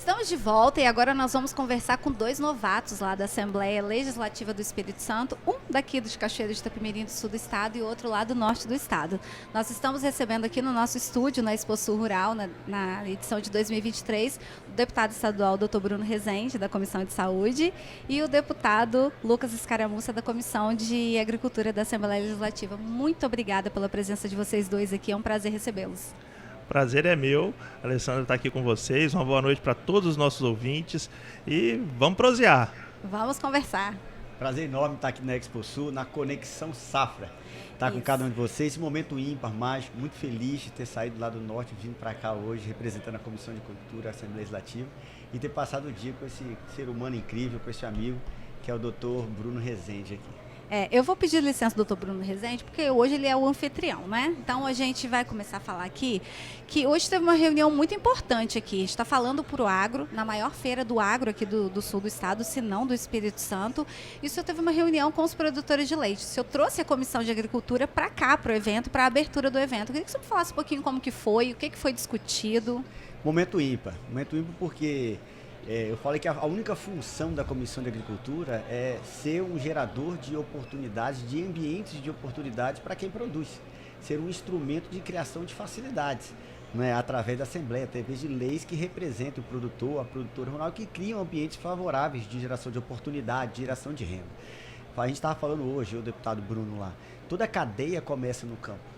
Estamos de volta e agora nós vamos conversar com dois novatos lá da Assembleia Legislativa do Espírito Santo, um daqui de Cachoeiro de Itapemirim do sul do estado e outro lá do norte do estado. Nós estamos recebendo aqui no nosso estúdio, na Exposul Rural, na edição de 2023, o deputado estadual Dr. Bruno Rezende, da Comissão de Saúde, e o deputado Lucas Escaramuça, da Comissão de Agricultura da Assembleia Legislativa. Muito obrigada pela presença de vocês dois aqui, é um prazer recebê-los. Prazer é meu, a Alessandra está aqui com vocês, uma boa noite para todos os nossos ouvintes e vamos prosear. Vamos conversar. Prazer enorme estar aqui na Exposul, na Conexão Safra. Estar com cada um de vocês, esse momento ímpar, mágico, muito feliz de ter saído lá do norte, vindo para cá hoje, representando a Comissão de Cultura, a Assembleia Legislativa, e ter passado o dia com esse ser humano incrível, com esse amigo, que é o Dr. Bruno Rezende aqui. Eu vou pedir licença do Dr. Bruno Rezende, porque hoje ele é o anfitrião, né? Então a gente vai começar a falar aqui que hoje teve uma reunião muito importante aqui. A gente está falando para o agro, na maior feira do agro aqui do sul do estado, se não do Espírito Santo. E o senhor teve uma reunião com os produtores de leite. O senhor trouxe a Comissão de Agricultura para cá, para o evento, para a abertura do evento. Eu queria que o senhor falasse um pouquinho como que foi, o que foi discutido. Momento ímpar porque... eu falei que a única função da Comissão de Agricultura é ser um gerador de oportunidades, de ambientes de oportunidades para quem produz. Ser um instrumento de criação de facilidades, né, através da Assembleia, através de leis que representem o produtor, a produtora rural, que criam ambientes favoráveis de geração de oportunidade, de geração de renda. A gente estava falando hoje, o deputado Bruno lá, toda a cadeia começa no campo.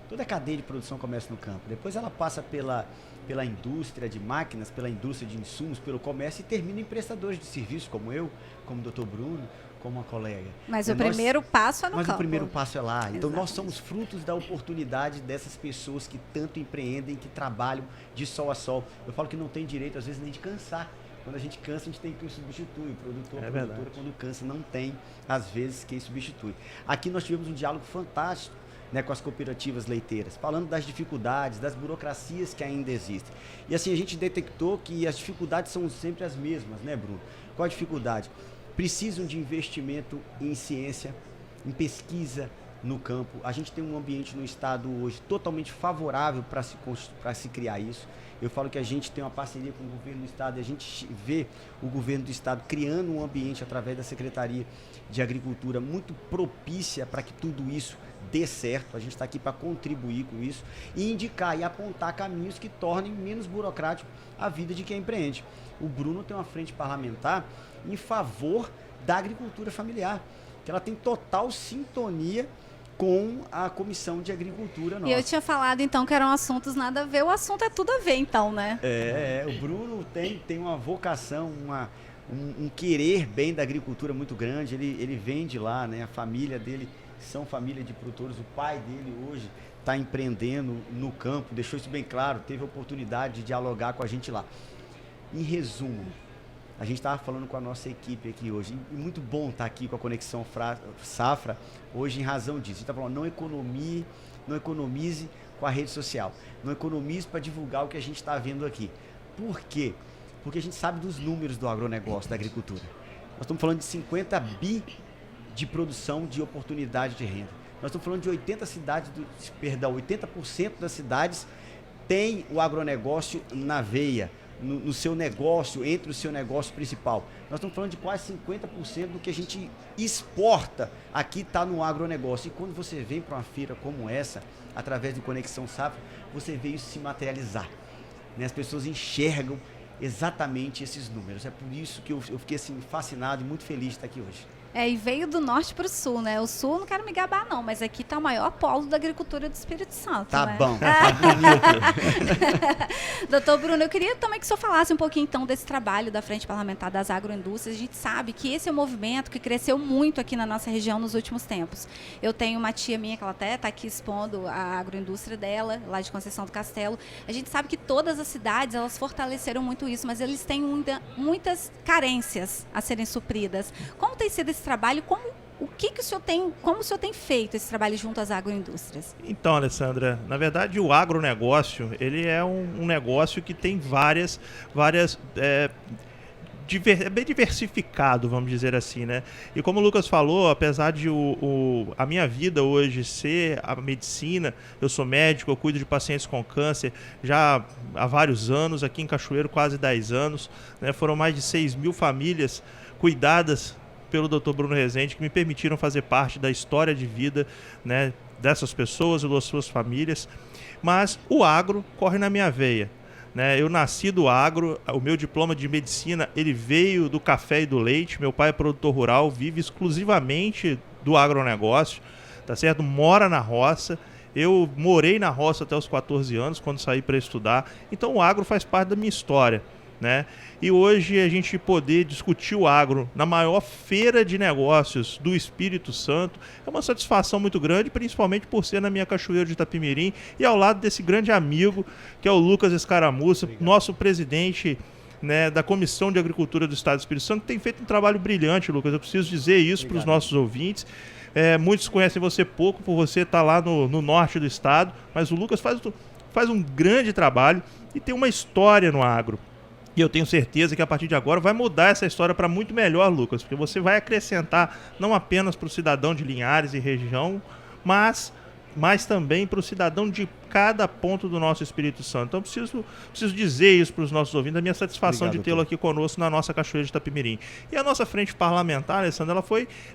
Toda a cadeia de produção começa no campo. Depois ela passa pela indústria de máquinas, pela indústria de insumos, pelo comércio e termina em prestadores de serviços como eu, como o Dr. Bruno, como uma colega. Mas o primeiro passo é no campo. Mas o primeiro passo é lá. Então Exatamente. nós somos frutos da oportunidade dessas pessoas que tanto empreendem, que trabalham de sol a sol. Eu falo que não tem direito, às vezes, nem de cansar. Quando a gente cansa, a gente tem quem substitui. O produtor, a produtora, quando cansa, não tem, às vezes, quem substitui. Aqui nós tivemos um diálogo fantástico, né, com as cooperativas leiteiras, falando das dificuldades, das burocracias que ainda existem. E assim, a gente detectou que as dificuldades são sempre as mesmas, né, Bruno? Qual a dificuldade? Precisam de investimento em ciência, em pesquisa no campo. A gente tem um ambiente no estado hoje totalmente favorável para se criar isso. Eu falo que a gente tem uma parceria com o governo do estado e a gente vê o governo do estado criando um ambiente através da Secretaria de Agricultura muito propícia para que tudo isso dê certo. A gente está aqui para contribuir com isso e indicar e apontar caminhos que tornem menos burocrático a vida de quem empreende. O Bruno tem uma frente parlamentar em favor da agricultura familiar, que ela tem total sintonia com a Comissão de Agricultura nossa. E eu tinha falado, então, que eram assuntos nada a ver. O assunto é tudo a ver, então, né? O Bruno tem uma vocação, um querer bem da agricultura muito grande. Ele vem de lá, né? A família dele são família de produtores. O pai dele hoje está empreendendo no campo, deixou isso bem claro, teve a oportunidade de dialogar com a gente lá. Em resumo, a gente estava falando com a nossa equipe aqui hoje, e muito bom estar aqui com a Conexão Safra, hoje em razão disso. A gente está falando, não economize com a rede social, não economize para divulgar o que a gente está vendo aqui. Por quê? Porque a gente sabe dos números do agronegócio, da agricultura. Nós estamos falando de 50 bi de produção de oportunidade de renda. Nós estamos falando de 80% das cidades tem o agronegócio na veia, no seu negócio, entre o seu negócio principal. Nós estamos falando de quase 50% do que a gente exporta aqui está no agronegócio. E quando você vem para uma feira como essa, através do Conexão Safra, você vê isso se materializar, né? As pessoas enxergam exatamente esses números. É por isso que eu fiquei assim, fascinado e muito feliz de estar aqui hoje. E veio do norte para o sul, né? O sul, não quero me gabar, não, mas aqui está o maior polo da agricultura do Espírito Santo. Tá, né? bom, tá bonito. Doutor Bruno, eu queria também que o senhor falasse um pouquinho, então, desse trabalho da Frente Parlamentar das Agroindústrias. A gente sabe que esse é um movimento que cresceu muito aqui na nossa região nos últimos tempos. Eu tenho uma tia minha que ela até está aqui expondo a agroindústria dela, lá de Conceição do Castelo. A gente sabe que todas as cidades, elas fortaleceram muito isso, mas eles têm muitas carências a serem supridas. Como tem sido esse trabalho? Como o senhor tem feito esse trabalho junto às agroindústrias? Então, Alessandra, na verdade o agronegócio, ele é um negócio que tem várias bem diversificado, vamos dizer assim, né? E como o Lucas falou, apesar de a minha vida hoje ser a medicina, eu sou médico, eu cuido de pacientes com câncer já há vários anos, aqui em Cachoeiro quase 10 anos, né? Foram mais de 6.000 famílias cuidadas pelo Dr. Bruno Rezende, que me permitiram fazer parte da história de vida, né, dessas pessoas e das suas famílias. Mas o agro corre na minha veia. Eu nasci do agro, o meu diploma de medicina ele veio do café e do leite. Meu pai é produtor rural, vive exclusivamente do agronegócio, tá certo? Mora na roça. Eu morei na roça até os 14 anos, quando saí para estudar. Então o agro faz parte da minha história, né? E hoje a gente poder discutir o agro na maior feira de negócios do Espírito Santo é uma satisfação muito grande, principalmente por ser na minha Cachoeira de Itapemirim e ao lado desse grande amigo que é o Lucas Escaramuça. Obrigado. Nosso presidente, né, da Comissão de Agricultura do Estado do Espírito Santo, que tem feito um trabalho brilhante, Lucas. Eu preciso dizer isso para os nossos ouvintes. Muitos conhecem você pouco por você estar lá no norte do estado, mas o Lucas faz um grande trabalho e tem uma história no agro. E eu tenho certeza que a partir de agora vai mudar essa história para muito melhor, Lucas, porque você vai acrescentar não apenas para o cidadão de Linhares e região, mas também para o cidadão de cada ponto do nosso Espírito Santo. Então preciso dizer isso para os nossos ouvintes, a minha satisfação. Obrigado, de tê-lo aqui conosco na nossa Cachoeira de Itapemirim. E a nossa frente parlamentar, Alessandra,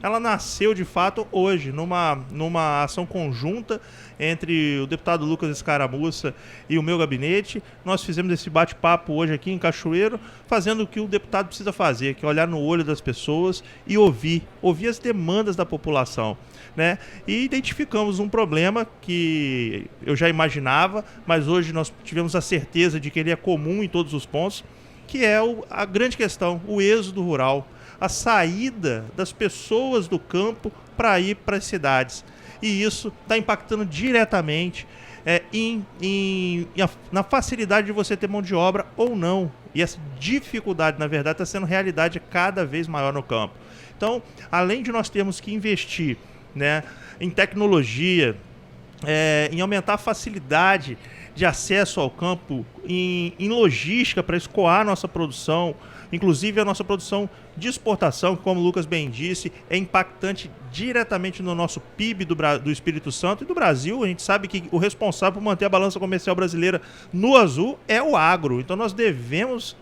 ela nasceu de fato hoje, numa ação conjunta entre o deputado Lucas Escaramuça e o meu gabinete. Nós fizemos esse bate-papo hoje aqui em Cachoeiro, fazendo o que o deputado precisa fazer, que é olhar no olho das pessoas e ouvir as demandas da população, né? E identificamos um problema que eu já imaginava, mas hoje nós tivemos a certeza de que ele é comum em todos os pontos, que é a grande questão, o êxodo rural, a saída das pessoas do campo para ir para as cidades. E isso está impactando diretamente na facilidade de você ter mão de obra ou não. E essa dificuldade, na verdade, está sendo realidade cada vez maior no campo. Então, além de nós termos que investir, né, em tecnologia, em aumentar a facilidade de acesso ao campo, em logística para escoar a nossa produção, inclusive a nossa produção de exportação, que, como o Lucas bem disse, é impactante diretamente no nosso PIB do Espírito Santo e do Brasil. A gente sabe que o responsável por manter a balança comercial brasileira no azul é o agro. Então nós devemos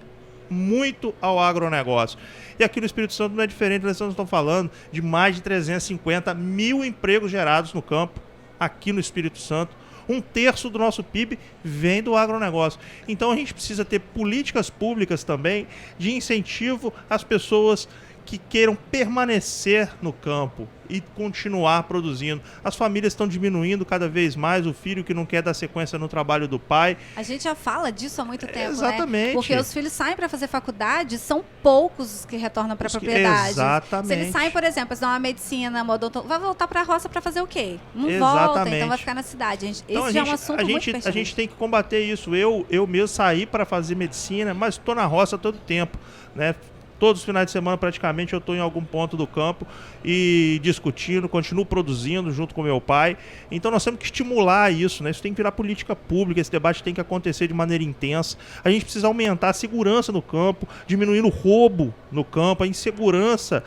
muito ao agronegócio. E aqui no Espírito Santo não é diferente. Nós estamos falando de mais de 350 mil empregos gerados no campo aqui no Espírito Santo. 1/3 do nosso PIB vem do agronegócio. Então a gente precisa ter políticas públicas também de incentivo às pessoas que queiram permanecer no campo e continuar produzindo. As famílias estão diminuindo cada vez mais, o filho que não quer dar sequência no trabalho do pai. A gente já fala disso há muito tempo, exatamente, né? Porque os filhos saem para fazer faculdade, são poucos os que retornam para a propriedade. Exatamente. Se eles saem, por exemplo, estudar uma medicina, vai voltar para a roça para fazer o quê? Não exatamente. Volta, então vai ficar na cidade. Esse então, já é um assunto muito pertinente. A gente tem que combater isso. Eu mesmo saí para fazer medicina, mas estou na roça todo tempo, né? Todos os finais de semana, praticamente, eu estou em algum ponto do campo e discutindo, continuo produzindo junto com meu pai. Então nós temos que estimular isso, né? Isso tem que virar política pública, esse debate tem que acontecer de maneira intensa. A gente precisa aumentar a segurança no campo, diminuindo o roubo no campo. A insegurança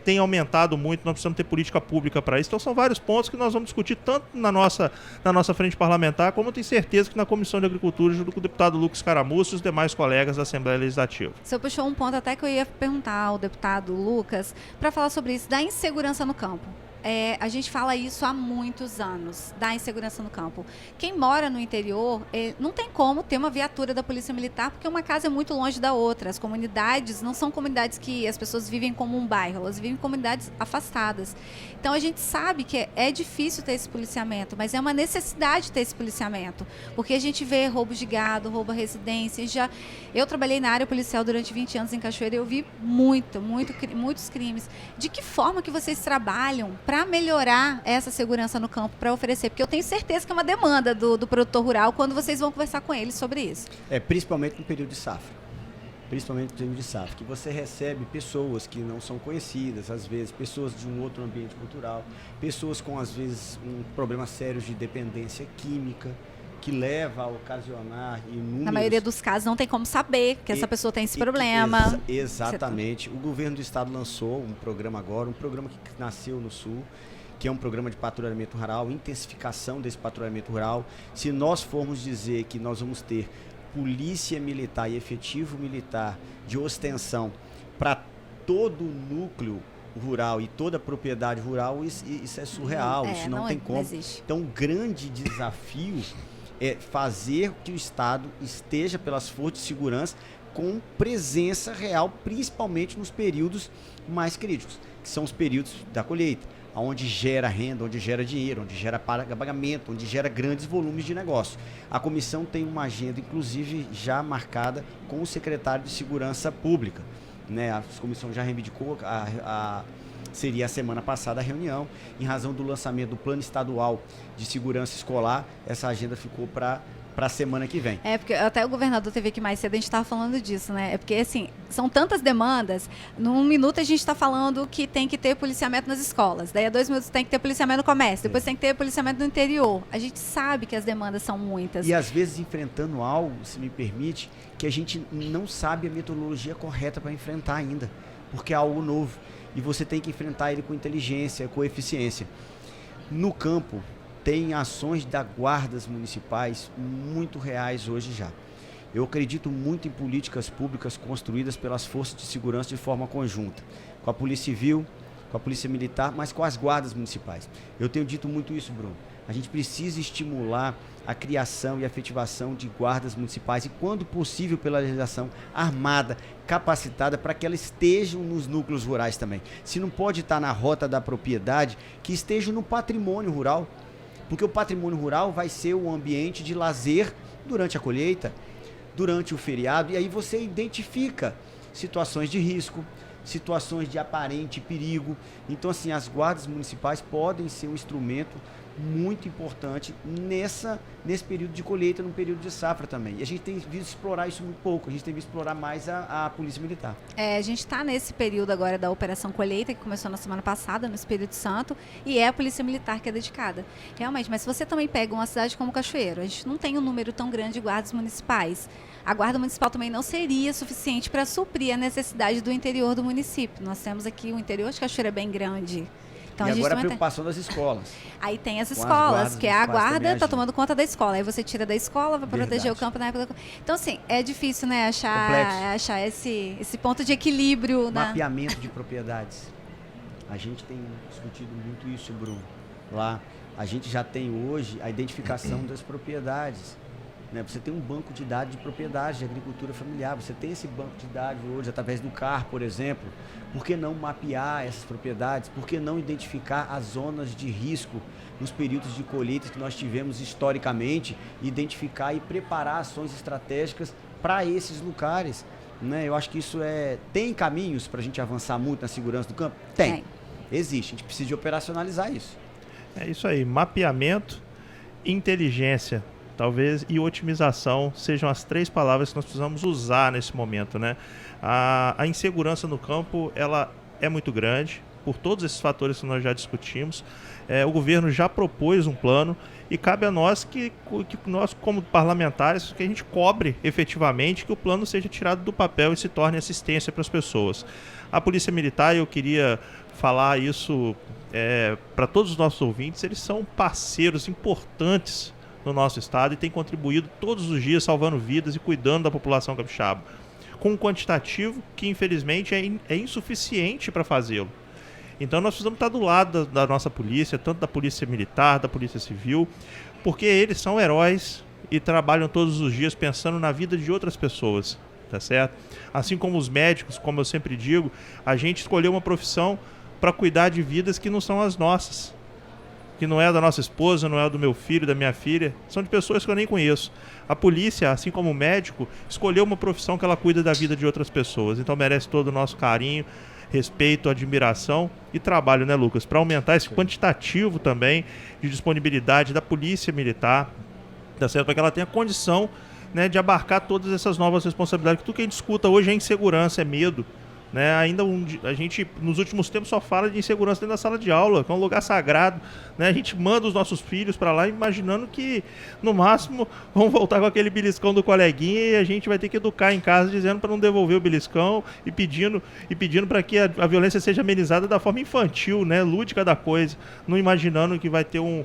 tem aumentado muito, nós precisamos ter política pública para isso. Então são vários pontos que nós vamos discutir tanto na nossa frente parlamentar, como eu tenho certeza que na Comissão de Agricultura, junto com o deputado Lucas Escaramuça e os demais colegas da Assembleia Legislativa. Você puxou um ponto até que eu ia perguntar ao deputado Lucas para falar sobre isso, da insegurança no campo. A gente fala isso há muitos anos, da insegurança no campo. Quem mora no interior não tem como ter uma viatura da Polícia Militar, porque uma casa é muito longe da outra. As comunidades não são comunidades que as pessoas vivem como um bairro, elas vivem em comunidades afastadas. Então a gente sabe que é difícil ter esse policiamento, mas é uma necessidade ter esse policiamento, porque a gente vê roubos de gado, roubo a residência. Eu trabalhei na área policial durante 20 anos em Cachoeira e eu vi muitos crimes. De que forma que vocês trabalham para melhorar essa segurança no campo, para oferecer? Porque eu tenho certeza que é uma demanda do produtor rural quando vocês vão conversar com eles sobre isso. Principalmente no período de safra. Que você recebe pessoas que não são conhecidas, às vezes, pessoas de um outro ambiente cultural, pessoas com, às vezes, problemas sérios de dependência química, que leva a ocasionar inúmeros... Na maioria dos casos não tem como saber que essa pessoa tem esse problema. Exatamente. O governo do estado lançou um programa agora, um programa que nasceu no Sul, que é um programa de patrulhamento rural, intensificação desse patrulhamento rural. Se nós formos dizer que nós vamos ter polícia militar e efetivo militar de ostensión para todo o núcleo rural e toda a propriedade rural, isso é surreal, isso não tem como. Não existe. Então, o grande desafio é fazer que o Estado esteja pelas forças de segurança com presença real, principalmente nos períodos mais críticos, que são os períodos da colheita, onde gera renda, onde gera dinheiro, onde gera pagamento, onde gera grandes volumes de negócio. A comissão tem uma agenda, inclusive, já marcada com o secretário de Segurança Pública, né? A comissão já reivindicou, seria a semana passada a reunião, em razão do lançamento do Plano Estadual de Segurança Escolar, essa agenda ficou para a semana que vem. Porque até o governador teve aqui mais cedo, a gente estava falando disso, né? É porque, assim, são tantas demandas, num minuto a gente está falando que tem que ter policiamento nas escolas, daí a 2 minutos tem que ter policiamento no comércio, depois tem que ter policiamento no interior. A gente sabe que as demandas são muitas. E às vezes enfrentando algo, se me permite, que a gente não sabe a metodologia correta para enfrentar ainda, porque é algo novo. E você tem que enfrentar ele com inteligência, com eficiência. No campo, tem ações da guardas municipais muito reais hoje já. Eu acredito muito em políticas públicas construídas pelas forças de segurança de forma conjunta, com a Polícia Civil, com a Polícia Militar, mas com as guardas municipais. Eu tenho dito muito isso, Bruno. A gente precisa estimular a criação e a efetivação de guardas municipais e, quando possível, pela legislação, armada, capacitada, para que elas estejam nos núcleos rurais também. Se não pode estar na rota da propriedade, que esteja no patrimônio rural, porque o patrimônio rural vai ser o ambiente de lazer durante a colheita, durante o feriado, e aí você identifica situações de risco, situações de aparente perigo. Então, assim, as guardas municipais podem ser um instrumento muito importante nesse período de colheita, no período de safra também. E a gente tem visto explorar isso muito pouco, a gente tem visto explorar mais a Polícia Militar. A gente está nesse período agora da Operação Colheita, que começou na semana passada, no Espírito Santo, e é a Polícia Militar que é dedicada. Realmente, mas se você também pega uma cidade como Cachoeiro, a gente não tem um número tão grande de guardas municipais. A Guarda Municipal também não seria suficiente para suprir a necessidade do interior do município. Nós temos aqui, o interior de Cachoeiro é bem grande. Então, e agora a preocupação das escolas. Aí tem as escolas, que a guarda está tomando conta da escola. Aí você tira da escola para proteger o campo na época. Então, assim, é difícil, né, achar esse ponto de equilíbrio. Mapeamento de propriedades. A gente tem discutido muito isso, Bruno. Lá, a gente já tem hoje a identificação das propriedades. Né? Você tem um banco de dados de propriedades de agricultura familiar, você tem esse banco de dados hoje através do CAR, por exemplo. Por que não mapear essas propriedades? Por que não identificar as zonas de risco nos períodos de colheita que nós tivemos historicamente, identificar e preparar ações estratégicas para esses lugares? Né? Eu acho que isso tem caminhos para a gente avançar muito na segurança do campo? Tem. Existe, a gente precisa de operacionalizar isso. É isso aí, mapeamento, inteligência, talvez, e otimização sejam as 3 palavras que nós precisamos usar nesse momento, né? A insegurança no campo, ela é muito grande, por todos esses fatores que nós já discutimos. O governo já propôs um plano e cabe a nós que nós, como parlamentares, que a gente cobre efetivamente que o plano seja tirado do papel e se torne assistência para as pessoas. A Polícia Militar, eu queria falar isso para todos os nossos ouvintes, eles são parceiros importantes no nosso estado e têm contribuído todos os dias salvando vidas e cuidando da população capixaba, com um quantitativo que infelizmente é insuficiente para fazê-lo. Então nós precisamos estar do lado da nossa polícia, tanto da Polícia Militar, da Polícia Civil, porque eles são heróis e trabalham todos os dias pensando na vida de outras pessoas, tá certo? Assim como os médicos, como eu sempre digo, a gente escolheu uma profissão para cuidar de vidas que não são as nossas, que não é da nossa esposa, não é do meu filho, da minha filha, são de pessoas que eu nem conheço. A polícia, assim como o médico, escolheu uma profissão que ela cuida da vida de outras pessoas, então merece todo o nosso carinho, respeito, admiração e trabalho, né, Lucas? Para aumentar esse quantitativo também de disponibilidade da Polícia Militar, tá certo? Para que ela tenha condição, né, de abarcar todas essas novas responsabilidades. Tudo que a gente escuta hoje é insegurança, é medo. né? Ainda a gente, nos últimos tempos, só fala de insegurança dentro da sala de aula, que é um lugar sagrado, né? A gente manda os nossos filhos para lá imaginando que, no máximo, vão voltar com aquele beliscão do coleguinha e a gente vai ter que educar em casa dizendo para não devolver o beliscão e pedindo para que a violência seja amenizada da forma infantil, né? Lúdica da coisa, não imaginando que vai ter um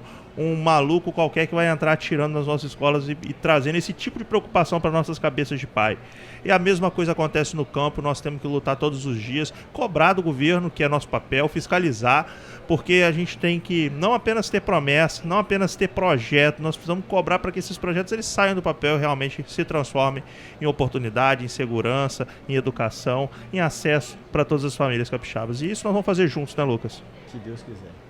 maluco qualquer que vai entrar atirando nas nossas escolas e trazendo esse tipo de preocupação para nossas cabeças de pai. E a mesma coisa acontece no campo, nós temos que lutar todos os dias, cobrar do governo, que é nosso papel, fiscalizar, porque a gente tem que não apenas ter promessa, não apenas ter projeto, nós precisamos cobrar para que esses projetos eles saiam do papel e realmente se transformem em oportunidade, em segurança, em educação, em acesso para todas as famílias capixabas. E isso nós vamos fazer juntos, né, Lucas? Se Deus quiser.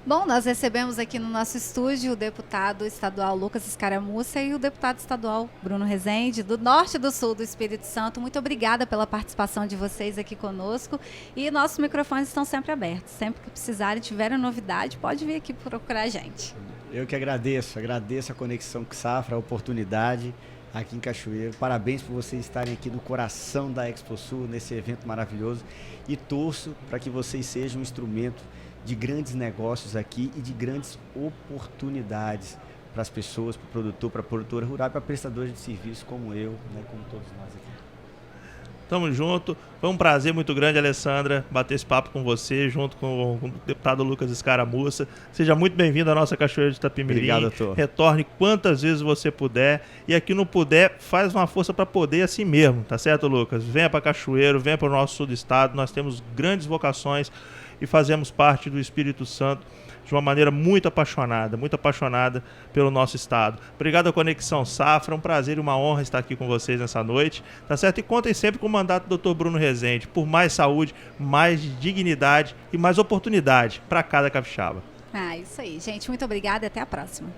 Bom, nós recebemos aqui no nosso estúdio o deputado estadual Lucas Escaramuça e o deputado estadual Bruno Rezende, do Norte e do Sul do Espírito Santo. Muito obrigada pela participação de vocês aqui conosco e nossos microfones estão sempre abertos. Sempre que precisarem, tiverem novidade, pode vir aqui procurar a gente. Eu que agradeço a conexão com Safra, a oportunidade aqui em Cachoeiro. Parabéns por vocês estarem aqui no coração da Exposul, nesse evento maravilhoso, e torço para que vocês sejam um instrumento de grandes negócios aqui e de grandes oportunidades para as pessoas, para o produtor, para a produtora rural e para prestadores de serviço como eu, né, como todos nós aqui. Tamo junto. Foi um prazer muito grande, Alessandra, bater esse papo com você, junto com o deputado Lucas Escaramuça. Seja muito bem-vindo à nossa Cachoeira de Itapimirim. Obrigado, doutor. Retorne quantas vezes você puder. E aqui não puder, faz uma força para poder assim mesmo, tá certo, Lucas? Venha para Cachoeiro, venha para o nosso sul do estado. Nós temos grandes vocações e fazemos parte do Espírito Santo de uma maneira muito apaixonada pelo nosso estado. Obrigado à Conexão Safra, um prazer e uma honra estar aqui com vocês nessa noite, tá certo? E contem sempre com o mandato do Dr. Bruno Rezende, por mais saúde, mais dignidade e mais oportunidade para cada capixaba. Isso aí, gente. Muito obrigada e até a próxima.